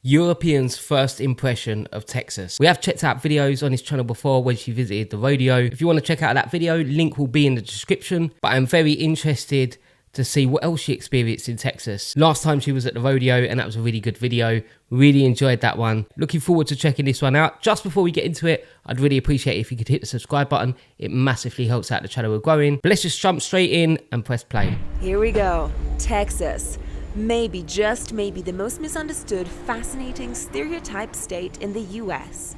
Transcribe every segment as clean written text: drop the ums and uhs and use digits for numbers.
Europeans' first impression of Texas. We have checked out videos on his channel before when she visited the rodeo. If you want to check out that video, link will be in the description. But I'm very interested to see what else she experienced in Texas. Last time she was at the rodeo, and that was a really good video. Really enjoyed that one. Looking forward to checking this one out. Just before we get into it, I'd really appreciate it if you could hit the subscribe button. It massively helps out the channel we're growing. But let's just jump straight in and press play. Here we go. Texas. Maybe, just maybe, the most misunderstood, fascinating, stereotyped state in the US.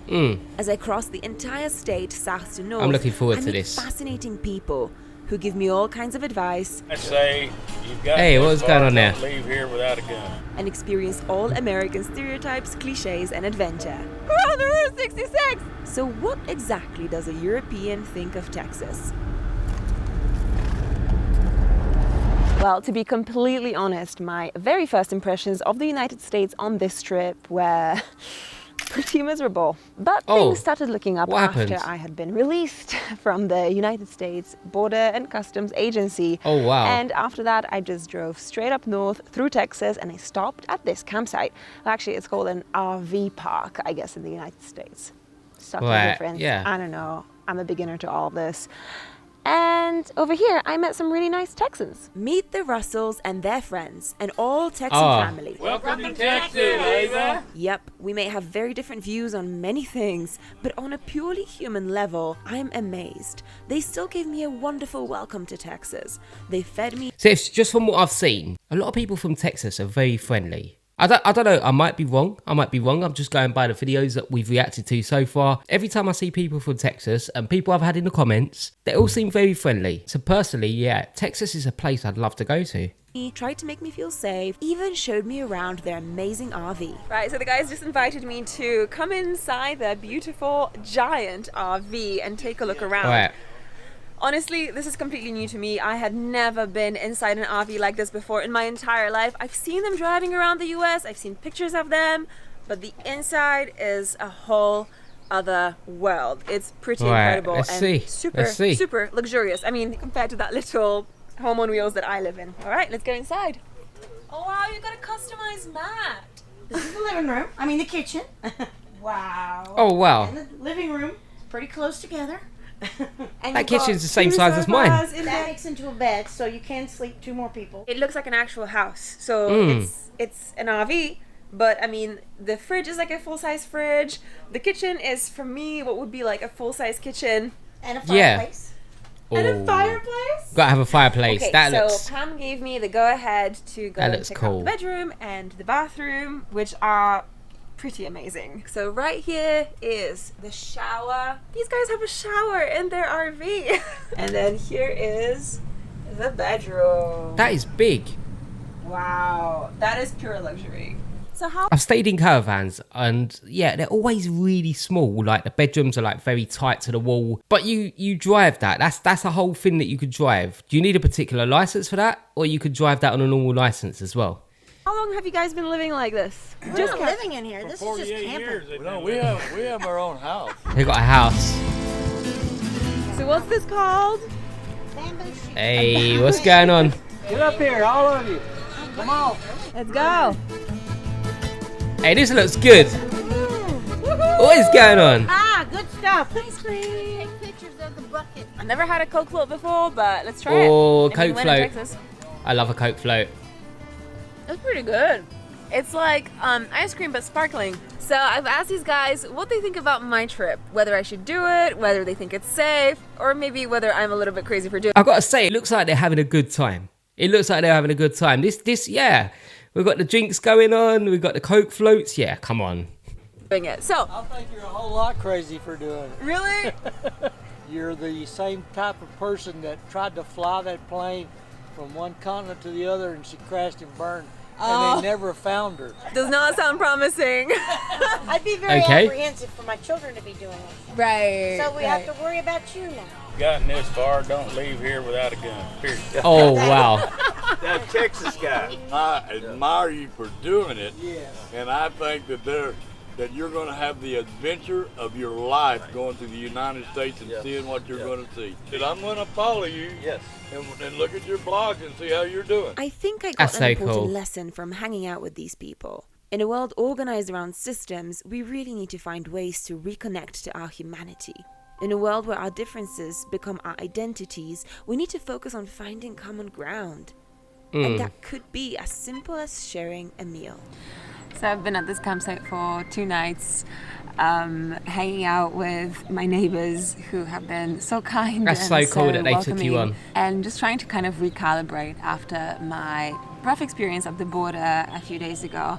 As I cross the entire state, south to north, I'm looking forward to meet this. fascinating people who give me all kinds of advice. I say, you've got Hey, what's going on there? Don't leave here without a gun. And experience all American stereotypes, cliches, and adventure. We're on the Route 66! So what exactly does a European think of Texas? Well, to be completely honest, my very first impressions of the United States on this trip were pretty miserable. But things started looking up after I had been released from the United States Border and Customs Agency. Oh, wow. And after that, I just drove straight up north through Texas, and I stopped at this campsite. Actually, it's called an RV park, I guess, in the United States. Subtle difference. Yeah. I don't know. I'm a beginner to all of this. And over here, I met some really nice Texans. Meet the Russells and their friends, an all-Texan family. Welcome to Texas, Ava. Yep, we may have very different views on many things, but on a purely human level, I'm amazed. They still gave me a wonderful welcome to Texas. They fed me. So it's just from what I've seen, a lot of people from Texas are very friendly. I don't know, I might be wrong. I'm just going by the videos that we've reacted to so far. Every time I see people from Texas and people I've had in the comments, they all seem very friendly. So personally, yeah, Texas is a place I'd love to go to. Tried to make me feel safe, even showed me around their amazing RV. Right, so the guys just invited me to come inside their beautiful giant RV and take a look around. All right. Honestly, this is completely new to me. I had never been inside an RV like this before in my entire life. I've seen them driving around the US, I've seen pictures of them, but the inside is a whole other world. It's pretty incredible super luxurious. I mean, compared to that little home on wheels that I live in. All right, let's go inside. Oh wow, you got a customized mat. This is the living room. I mean the kitchen. Wow. Oh, wow. And the living room, pretty close together. And that kitchen's the same size as mine. That makes into a bed, so you can sleep two more people. It looks like an actual house. So it's an RV, but I mean, the fridge is like a full-size fridge. The kitchen is, for me, what would be like a full-size kitchen. And a fireplace. And a fireplace? Gotta have a fireplace. Okay, so Pam gave me the go-ahead to go and check out the bedroom and the bathroom, which are pretty amazing. So right here is the shower. These guys have a shower in their RV. And then here is the bedroom. That is big. Wow, that is pure luxury. So how? I've stayed in caravans and yeah, they're always really small. Like the bedrooms are like very tight to the wall. But you drive that. That's a whole thing that you could drive. Do you need a particular license for that, or you could drive that on a normal license as well? How long have you guys been living like this? We're not living in here. This is just camping. Years. No, we have our own house. They got a house. So what's this called? Bamboo shoot. Hey, what's going on? Get up here, all of you. Come on. Let's go. Hey, this looks good. What is going on? Ah, good stuff. Ice cream. Take pictures of the bucket. I've never had a Coke float before, but let's try it. Oh, I Coke mean, when in float. Texas. I love a Coke float. It's pretty good. It's like ice cream but sparkling. So I've asked these guys what they think about my trip, whether I should do it, whether they think it's safe, or maybe whether I'm a little bit crazy for doing it. I've got to say, it looks like they're having a good time. Yeah. We've got the drinks going on. We've got the Coke floats. Yeah, come on. Doing it. So I think you're a whole lot crazy for doing it. really, You're the same type of person that tried to fly that plane from one continent to the other and she crashed and burned. And they never found her. does not sound promising. I'd be very Okay. apprehensive for my children to be doing it. Right. So we have to worry about you now. Gotten this far, don't leave here without a gun. Period. Oh, wow. That Texas guy, I admire you for doing it, Yes. and I think that you're going to have the adventure of your life going to the United States and seeing what you're going to see. And I'm going to follow you and look at your blogs and see how you're doing. I think I got That's an so important cool. lesson from hanging out with these people. In a world organized around systems, we really need to find ways to reconnect to our humanity. In a world where our differences become our identities, we need to focus on finding common ground. And that could be as simple as sharing a meal. So I've been at this campsite for 2 nights, hanging out with my neighbors who have been so kind. That's and so cool that they took welcoming, you on. And just trying to kind of recalibrate after my rough experience at the border a few days ago.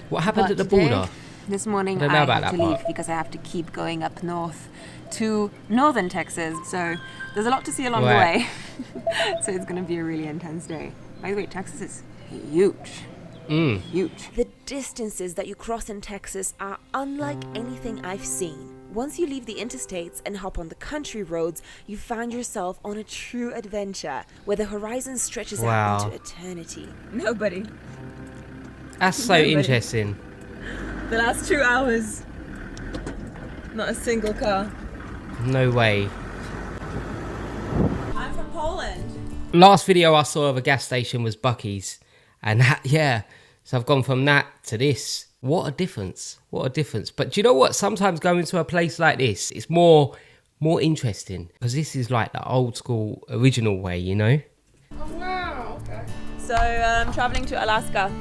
What happened at the today, border? This morning I don't know I about had to that leave part. because I have to keep going up north to northern Texas. So there's a lot to see along Right. the way. So it's going to be a really intense day. By the way, Texas is huge. Huge. The distances that you cross in Texas are unlike anything I've seen. Once you leave the interstates and hop on the country roads, you find yourself on a true adventure where the horizon stretches out into eternity. Nobody. That's so interesting. The last 2 hours, not a single car. No way. I'm from Poland. Last video I saw of a gas station was Bucky's. And that, yeah, so I've gone from that to this. What a difference. What a difference. But do you know what? Sometimes going to a place like this, it's more interesting. Because this is like the old school, original way, you know? Oh, wow. Okay. So I'm traveling to Alaska.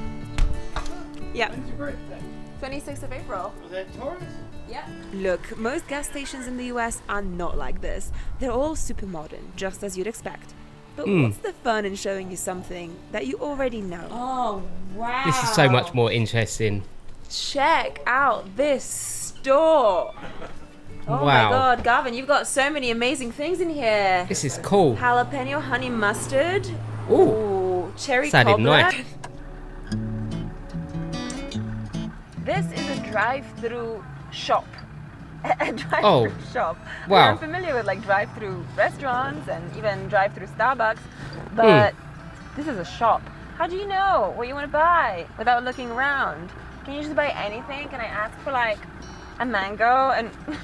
Yeah. When's your birthday? 26th of April. Was that Taurus? Yeah. Look, most gas stations in the US are not like this. They're all super modern, just as you'd expect. But what's the fun in showing you something that you already know? Oh, wow. This is so much more interesting. Check out this store. Oh my Wow. god, Gavin, you've got so many amazing things in here. This is cool. Jalapeno honey mustard. Ooh. Cherry Sounded cobbler. nice. This is a drive-through shop. A drive-through Oh, shop. wow. I'm familiar with like drive-through restaurants and even drive-through Starbucks, but this is a shop. How do you know what you want to buy without looking around? Can you just buy anything? Can I ask for like a mango? And I'm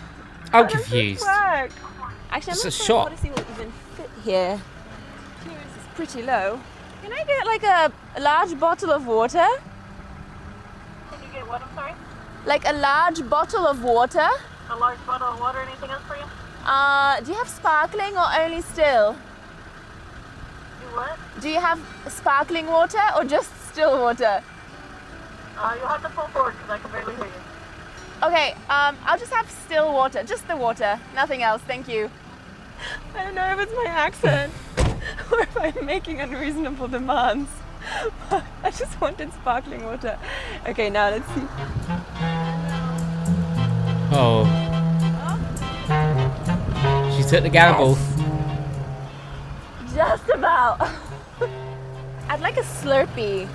how does this confused. work? Actually, It's I'm a not sure shop. what to see will even fit here. Clearance is pretty low. Can I get like a large bottle of water? Can you get what, I'm sorry? Like a large bottle of water? A large bottle of water, anything else for you? Do you have sparkling or only still? Do what? Do you have sparkling water or just still water? You'll have to pull forward because I can barely hear you. Okay, I'll just have still water, just the water, nothing else, thank you. I don't know if it's my accent or if I'm making unreasonable demands, but I just wanted sparkling water. Okay, now let's see. Oh. She took the gamble. Just about. I'd like a Slurpee.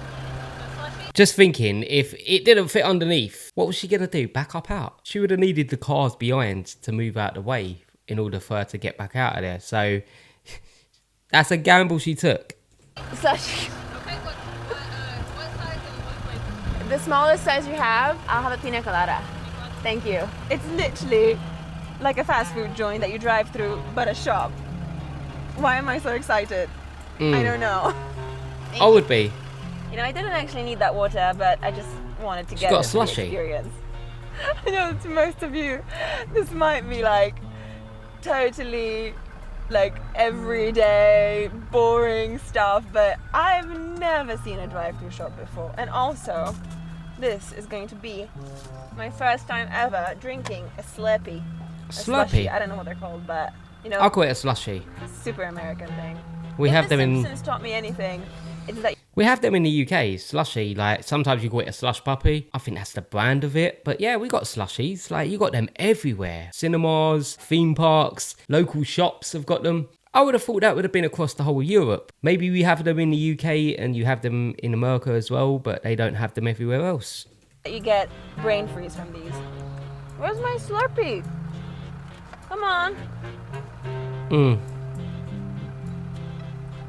Just thinking, if it didn't fit underneath, what was she going to do? Back up out? She would have needed the cars behind to move out the way in order for her to get back out of there. So that's a gamble she took. Such. The smallest size you have, I'll have a pina colada. Thank you. It's literally like a fast food joint that you drive through, but a shop. Why am I so excited? I don't know. I would be. You know, I didn't actually need that water, but I just wanted to get got a into the slushie. experience. I know to most of you, this might be like totally like everyday boring stuff, but I've never seen a drive-through shop before. And also, this is going to be my first time ever drinking a Slurpee. A Slurpee? I don't know what they're called, but you know, I'll call it a slushy. super American thing. We If have The them in. Simpsons taught me anything, it's that We have them in the UK, slushy. Like sometimes you call it a slush puppy. I think that's the brand of it. But yeah, we got slushies. Like you got them everywhere. Cinemas, theme parks, local shops have got them. I would have thought that would have been across the whole of Europe. Maybe we have them in the UK and you have them in America as well, but they don't have them everywhere else. you get brain freeze from these. Where's my Slurpee? Come on.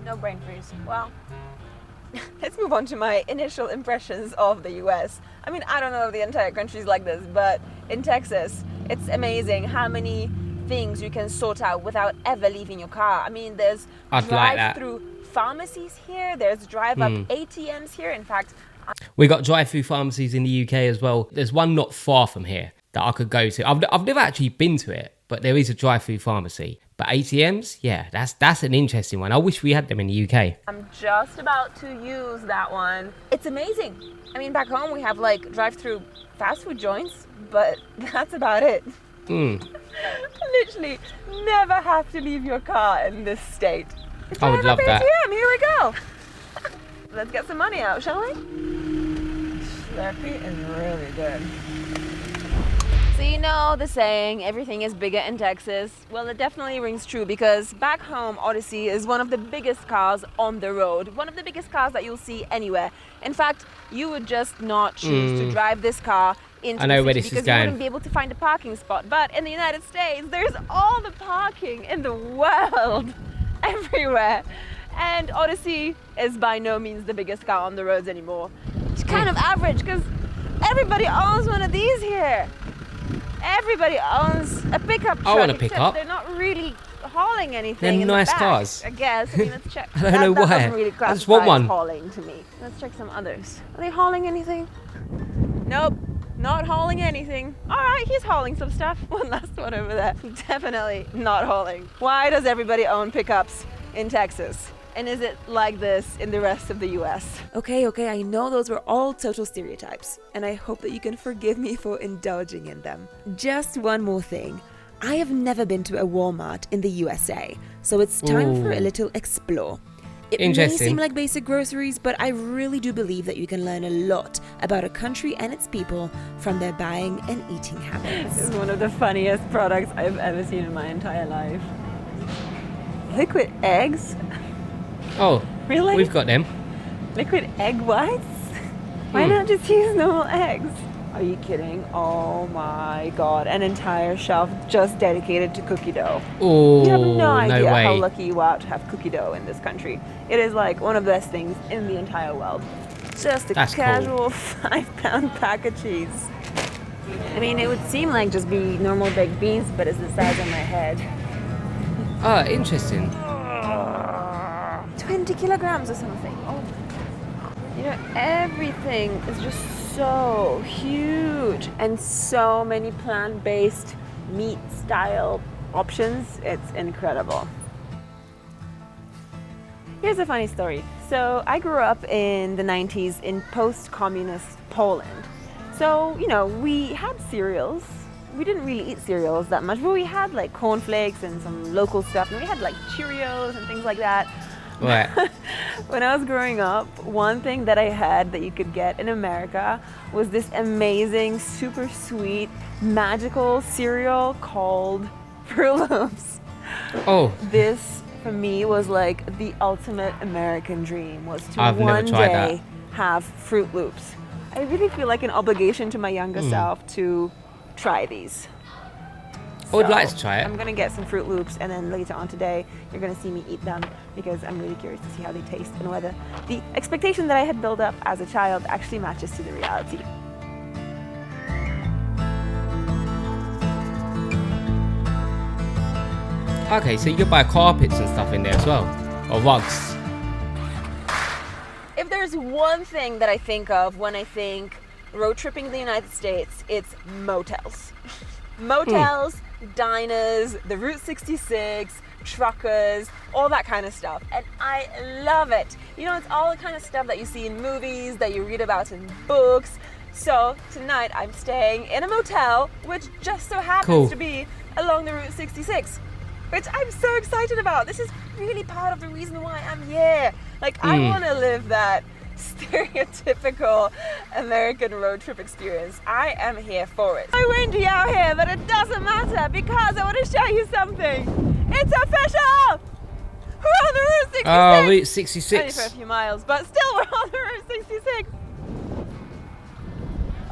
No brain freeze. Well, let's move on to my initial impressions of the US. I mean, I don't know if the entire country is like this, but in Texas, it's amazing how many things you can sort out without ever leaving your car. I mean, there's I'd like that. drive-through pharmacies here, there's drive-up ATMs here. In fact, We got drive-through pharmacies in the UK as well. There's one not far from here that I could go to. I've never actually been to it, but there is a drive-through pharmacy. But ATMs, yeah, that's an interesting one. I wish we had them in the UK. I'm just about to use that one. It's amazing. I mean, back home we have like drive-through fast food joints, but that's about it. Literally never have to leave your car in this state. I would love that. ATM, here we go. Let's get some money out, shall we? Slurpee is really good. So you know the saying, everything is bigger in Texas. Well, it definitely rings true because back home, Odyssey is one of the biggest cars on the road. One of the biggest cars that you'll see anywhere. In fact, you would just not choose to drive this car into the city because you wouldn't be able to find a parking spot. But in the United States, there's all the parking in the world, everywhere. And Odyssey is by no means the biggest car on the roads anymore. It's kind of average because everybody owns one of these here. Everybody owns a pickup truck. I want a pickup. They're not really hauling anything. They're nice the back, cars. I guess. I mean, let's check. I don't know that why. doesn't really I just want classify one. as hauling to me. Let's check some others. Are they hauling anything? Nope. Not hauling anything. All right, he's hauling some stuff. One last one over there. Definitely not hauling. Why does everybody own pickups in Texas? And is it like this in the rest of the US? Okay, I know those were all total stereotypes, and I hope that you can forgive me for indulging in them. Just one more thing. I have never been to a Walmart in the USA, so it's time for a little explore. It may seem like basic groceries, but I really do believe that you can learn a lot about a country and its people from their buying and eating habits. This is one of the funniest products I've ever seen in my entire life. Liquid eggs? Oh, really? We've got them. Liquid egg whites? Why not just use normal eggs? Are you kidding? Oh my god. An entire shelf just dedicated to cookie dough. Oh, you have no idea way. how lucky you are to have cookie dough in this country. It is like one of the best things in the entire world. Just a casual 5-pound pack of cheese. I mean, it would seem like just be normal baked beans, but it's the size of my head. Oh, interesting. 20 kilograms or something. Oh, you know, everything is just so huge and so many plant-based meat style options. It's incredible. Here's a funny story. So I grew up in the 90s in post-communist Poland. So, you know, we had cereals. We didn't really eat cereals that much, but we had like cornflakes and some local stuff, and we had like Cheerios and things like that. Right. When I was growing up, one thing that I had that you could get in America was this amazing, super sweet, magical cereal called Fruit Loops. Oh. This, for me, was like the ultimate American dream, was to I've one never tried day that. have Fruit Loops. I really feel like an obligation to my younger self to try these. I would like to try it. I'm gonna get some Fruit Loops, and then later on today you're gonna see me eat them because I'm really curious to see how they taste and whether the expectation that I had built up as a child actually matches to the reality. Okay, so you could buy carpets and stuff in there as well, or rugs. If there's one thing that I think of when I think road tripping in the United States, it's motels. Motels, diners, the Route 66, truckers, all that kind of stuff. And I love it. You know, it's all the kind of stuff that you see in movies, that you read about in books. So tonight I'm staying in a motel, which just so happens to be along the Route 66, which I'm so excited about. This is really part of the reason why I'm here. Like, I want to live that stereotypical American road trip experience. I am here for it. I windy out here, but it doesn't matter because I want to show you something. It's official! We're on the Route 66! Oh, Route 66. Only for a few miles, but still we're on the Route 66.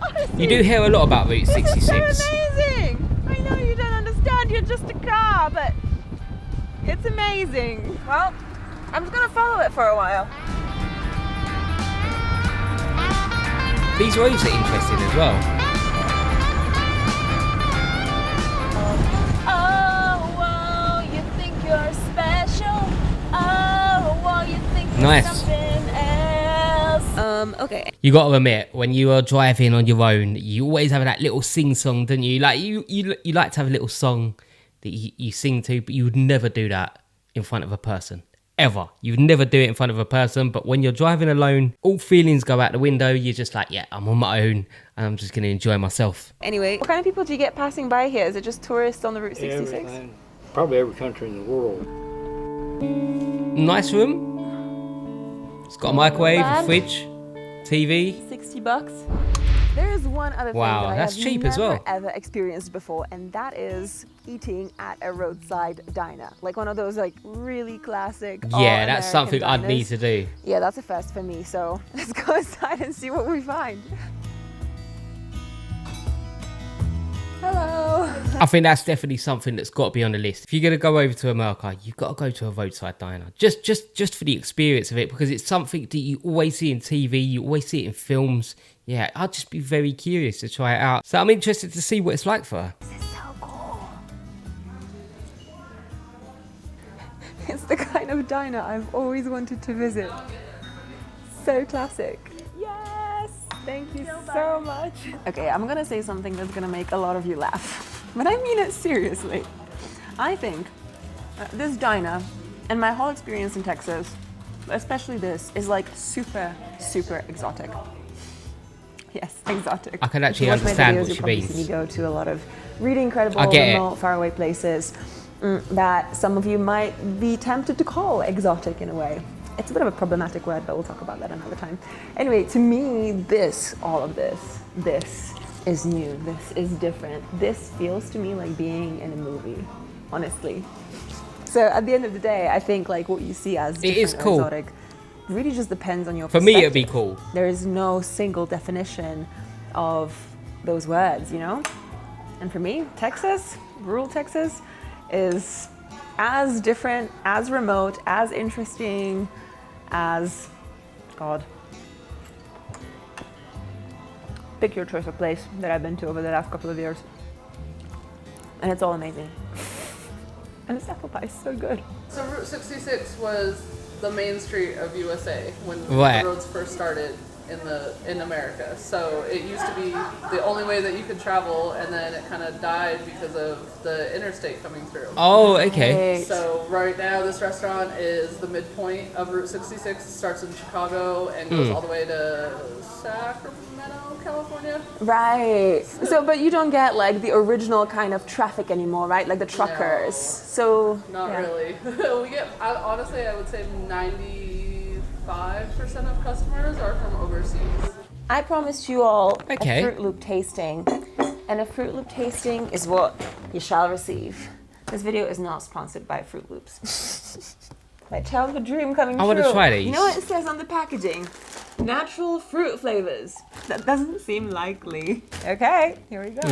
Honestly, You do hear a lot about Route 66. this is so amazing! I know you don't understand, you're just a car, but it's amazing. Well, I'm just gonna follow it for a while. These roads are interesting as well. Oh, whoa, you think you're special? Oh, whoa, you think you're Nice. something else? Okay. You got to admit, when you are driving on your own, you always have that little sing song, don't you? Like you like to have a little song that you sing to, but you would never do that in front of a person. Ever. You'd never do it in front of a person, but when you're driving alone, all feelings go out the window. You're just like, yeah, I'm on my own and I'm just going to enjoy myself. Anyway, what kind of people do you get passing by here? Is it just tourists on the Route 66? Everything. Probably every country in the world. Nice room. It's got a microwave, a fridge, TV. $60. There is one other thing Wow, that that's I have cheap never as well. ever experienced before, and that is eating at a roadside diner, like one of those like really classic. Yeah, that's something diners. I'd need to do. Yeah, that's a first for me. So let's go inside and see what we find. Hello. I think that's definitely something that's got to be on the list. If you're going to go over to America, you've got to go to a roadside diner. Just for the experience of it, because it's something that you always see in TV, you always see it in films. Yeah, I'd just be very curious to try it out. So I'm interested to see what it's like for her. This is so cool. It's the kind of diner I've always wanted to visit. So classic. Yes! Thank you so much. Okay, I'm gonna say something that's gonna make a lot of you laugh. But I mean it seriously. I think this diner and my whole experience in Texas, especially this, is like super, super exotic. Yes, exotic. I can actually understand what she means. You go to a lot of really incredible, I get remote, faraway places that some of you might be tempted to call exotic in a way. It's a bit of a problematic word, but we'll talk about that another time. Anyway, to me, all of this is new. This is different. This feels to me like being in a movie, honestly. So at the end of the day, I think like what you see as different it is cool. or exotic really just depends on your For perspective. me, it'd be cool. There is no single definition of those words, you know? And for me, Texas, rural Texas, is as different, as remote, as interesting as, God. Pick your choice of place that I've been to over the last couple of years. And it's all amazing. And this apple pie is so good. So Route 66 was the main street of USA when Right. the roads first started in America. So it used to be the only way that you could travel, and then it kind of died because of the interstate coming through. Oh, okay. So right now this restaurant is the midpoint of Route 66. It starts in Chicago and goes all the way to Sacramento, California. Right. So, but you don't get like the original kind of traffic anymore, right? Like the truckers. No. So Not yeah. really. We get, honestly, I would say 95% of customers are from overseas. I promised you all Okay. a Fruit Loop tasting, and a Fruit Loop tasting is what you shall receive. This video is not sponsored by Fruit Loops. My childhood dream coming true. I want to try these. You know what it says on the packaging? Natural fruit flavors. That doesn't seem likely. Okay, here we go.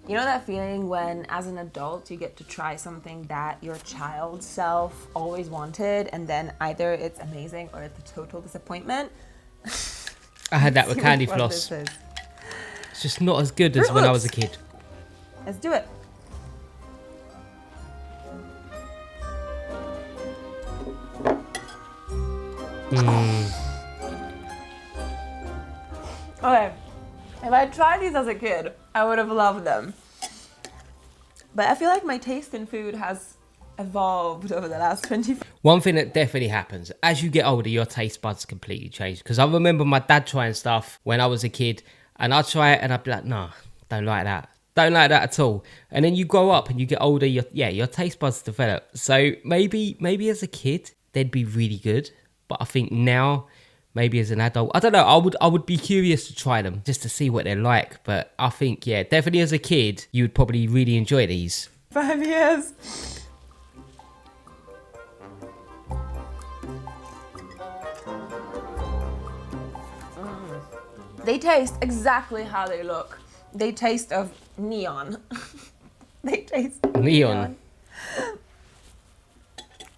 You know that feeling when, as an adult, you get to try something that your child self always wanted, and then either it's amazing or it's a total disappointment? I had that with See candy which one floss. this is. It's just not as good as Fruit when I was a Loops. kid. Let's do it. Okay, if I tried these as a kid, I would have loved them. But I feel like my taste in food has evolved over the last 20 years. One thing that definitely happens, as you get older, your taste buds completely change. Because I remember my dad trying stuff when I was a kid, and I'd try it and I'd be like, nah, don't like that. Don't like that at all. And then you grow up and you get older, your taste buds develop. So maybe as a kid, they'd be really good. But I think now, maybe as an adult, I don't know, I would be curious to try them just to see what they're like. But I think, yeah, definitely as a kid, you would probably really enjoy these. 5 years. They taste exactly how they look. They taste of neon. They taste of Neon.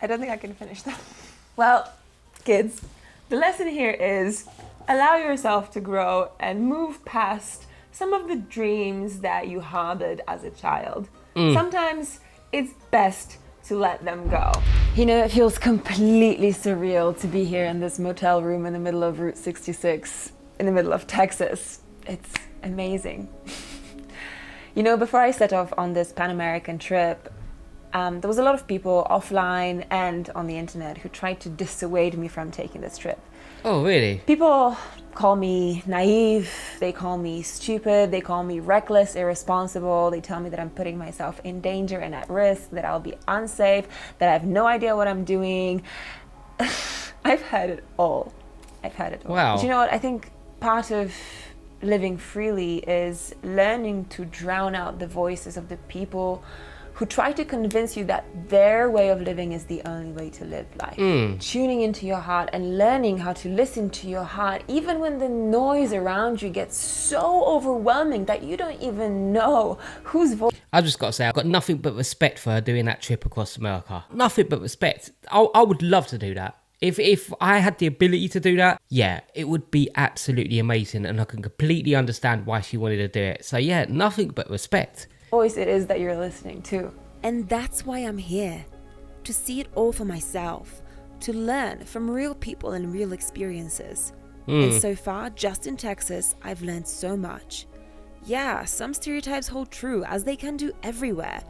I don't think I can finish that. Well, kids, the lesson here is allow yourself to grow and move past some of the dreams that you harbored as a child. Sometimes it's best to let them go. You know, it feels completely surreal to be here in this motel room in the middle of Route 66, in the middle of Texas. It's amazing. You know, before I set off on this Pan-American trip, there was a lot of people offline and on the internet who tried to dissuade me from taking this trip. Oh, really? People call me naive, they call me stupid, they call me reckless, irresponsible, they tell me that I'm putting myself in danger and at risk, that I'll be unsafe, that I have no idea what I'm doing. I've had it all. I've had it all. Wow. But you know what? I think part of living freely is learning to drown out the voices of the people who try to convince you that their way of living is the only way to live life. Tuning into your heart and learning how to listen to your heart, even when the noise around you gets so overwhelming that you don't even know whose voice. I just got to say, I've got nothing but respect for her doing that trip across America. Nothing but respect. I would love to do that. If I had the ability to do that, yeah, it would be absolutely amazing, and I can completely understand why she wanted to do it. So yeah, nothing but respect. Voice it is that you're listening to. And that's why I'm here, to see it all for myself, to learn from real people and real experiences. And so far, just in Texas, I've learned so much. Yeah, some stereotypes hold true, as they can do everywhere.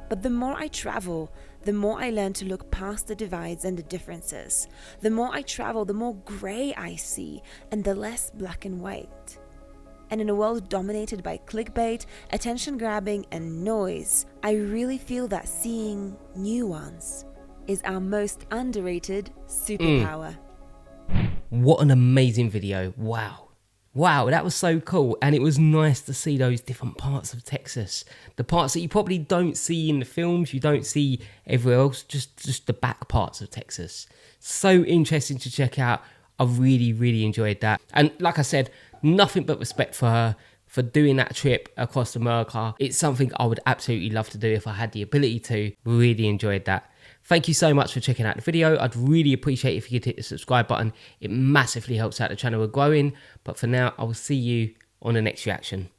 But the more I travel, the more I learn to look past the divides and the differences. The more I travel, the more grey I see, and the less black and white. And in a world dominated by clickbait, attention grabbing, and noise, I really feel that seeing nuance is our most underrated superpower. What an amazing video. Wow. Wow, that was so cool. And it was nice to see those different parts of Texas. The parts that you probably don't see in the films, you don't see everywhere else, just the back parts of Texas. So interesting to check out. I really, really enjoyed that. And like I said, nothing but respect for her for doing that trip across America. It's something I would absolutely love to do if I had the ability to. Really enjoyed that. Thank you so much for checking out the video. I'd really appreciate if you could hit the subscribe button. It massively helps out the channel. We're growing. But for now, I will see you on the next reaction.